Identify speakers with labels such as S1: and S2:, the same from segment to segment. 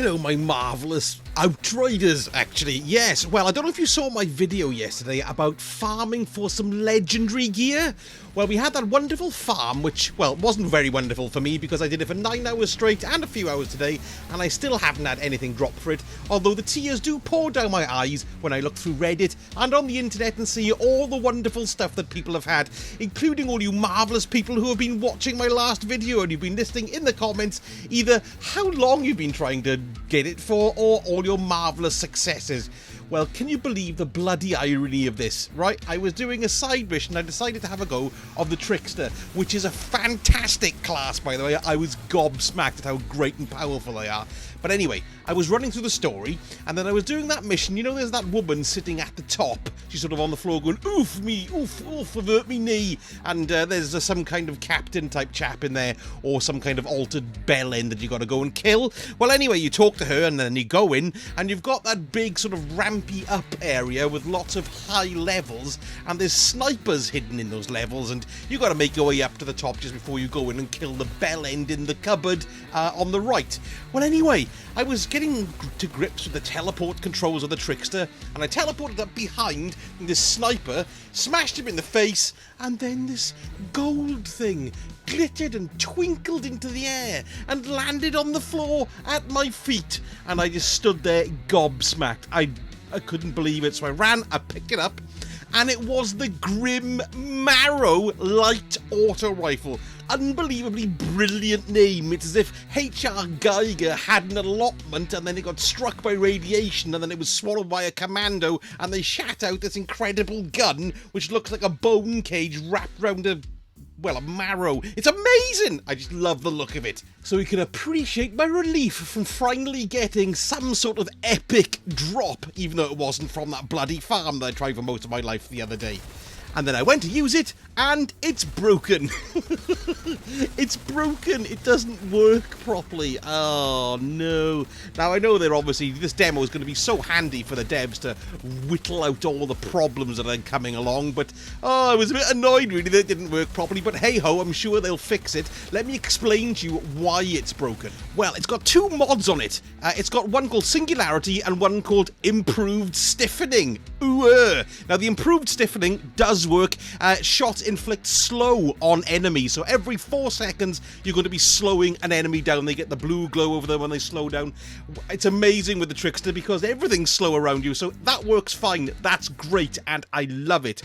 S1: Hello, my marvellous Outriders, actually. Yes, well, I don't know if you saw my video yesterday about farming for some legendary gear. Well, we had that wonderful farm, which, well, wasn't very wonderful for me because I did it for 9 hours straight and a few hours today, and I still haven't had anything drop for it, although the tears do pour down my eyes when I look through Reddit and on the internet and see all the wonderful stuff that people have had, including all you marvellous people who have been watching my last video and you've been listing in the comments either how long you've been trying to get it for or all your marvellous successes. Well, can you believe the bloody irony of this, right? I was doing a side mission, I decided to have a go of the Trickster, which is a fantastic class, by the way. I was gobsmacked at how great and powerful they are. But anyway, I was running through the story, and then I was doing that mission. You know, there's that woman sitting at the top. She's sort of on the floor going, oof me, oof, oof, avert me knee. And there's some kind of captain type chap in there, or some kind of altered bell end that you got to go and kill. Well, anyway, you talk to her, and then you go in, and you've got that big sort of rampy up area with lots of high levels, and there's snipers hidden in those levels, and you got to make your way up to the top just before you go in and kill the bell end in the cupboard on the right. Well, anyway, I was getting to grips with the teleport controls of the Trickster, and I teleported up behind this sniper, smashed him in the face, and then this gold thing glittered and twinkled into the air and landed on the floor at my feet, and I just stood there gobsmacked. I couldn't believe it, so I ran, I picked it up, and it was the Grim Marrow light auto rifle. Unbelievably brilliant name. It's as if H.R. Geiger had an allotment and then it got struck by radiation and then it was swallowed by a commando and they shat out this incredible gun which looks like a bone cage wrapped round a marrow. It's amazing! I just love the look of it. So you can appreciate my relief from finally getting some sort of epic drop, even though it wasn't from that bloody farm that I tried for most of my life the other day. And then I went to use it, and it's broken. It's broken. It doesn't work properly. Oh, no. Now, I know they're obviously, this demo is going to be so handy for the devs to whittle out all the problems that are coming along, but, I was a bit annoyed, really, that it didn't work properly, but hey-ho, I'm sure they'll fix it. Let me explain to you why it's broken. Well, it's got two mods on it. It's got one called Singularity and one called Improved Stiffening. Ooh. Now, the Improved Stiffening does work. Shot inflict slow on enemies, so every 4 seconds you're going to be slowing an enemy down. They get the blue glow over them when they slow down. It's amazing with the Trickster because everything's slow around you, so that works fine. That's great and I love it.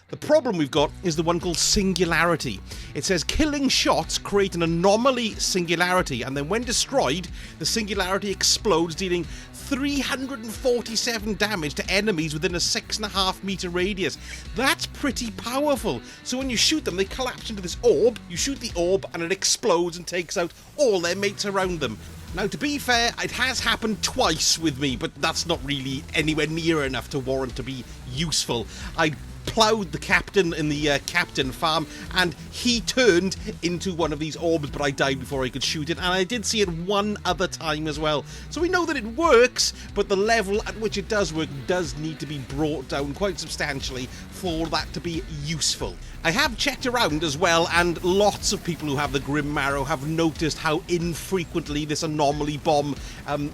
S1: The problem we've got is the one called Singularity. It says killing shots create an anomaly singularity, and then when destroyed, the singularity explodes, dealing 347 damage to enemies within a 6.5 meter radius. That's pretty powerful. So when you shoot them, they collapse into this orb. You shoot the orb and it explodes and takes out all their mates around them. Now, to be fair, it has happened twice with me, but that's not really anywhere near enough to warrant to be useful. I ploughed the captain in the captain farm and he turned into one of these orbs, but I died before I could shoot it, and I did see it one other time as well. So we know that it works, but the level at which it does work does need to be brought down quite substantially for that to be useful. I have checked around as well, and lots of people who have the Grim Marrow have noticed how infrequently this anomaly bomb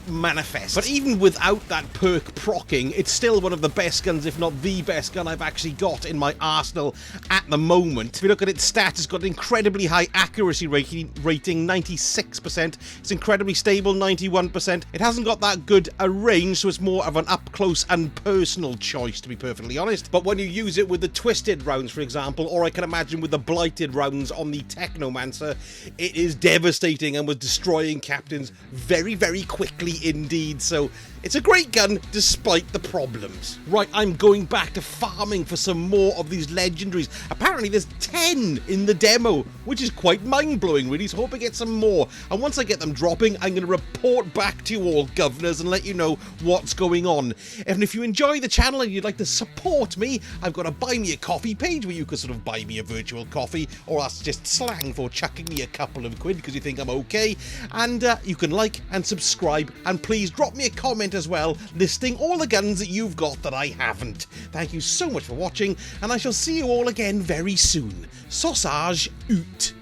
S1: manifests. But even without that perk procking, it's still one of the best guns, if not the best gun I've actually got in my arsenal at the moment. If you look at its stats, it's got an incredibly high accuracy rating, 96%. It's incredibly stable, 91%. It hasn't got that good a range, so it's more of an up-close and personal choice, to be perfectly honest. But when you use it with the twisted rounds, for example, or I can imagine with the blighted rounds on the Technomancer, it is devastating and was destroying captains very, very quickly indeed. So it's a great gun despite the problems. Right, I'm going back to farming for some more of these legendaries. Apparently there's 10 in the demo, which is quite mind-blowing really, so hope I get some more. And once I get them dropping, I'm going to report back to you all, governors, and let you know what's going on. And if you enjoy the channel and you'd like to support me, I've got a Buy Me a Coffee page where you can sort of buy me a virtual coffee, or that's just slang for chucking me a couple of quid because you think I'm okay. And you can like and subscribe, and please drop me a comment as well, listing all the guns that you've got that I haven't. Thank you so much for watching, and I shall see you all again very soon. Sausage out.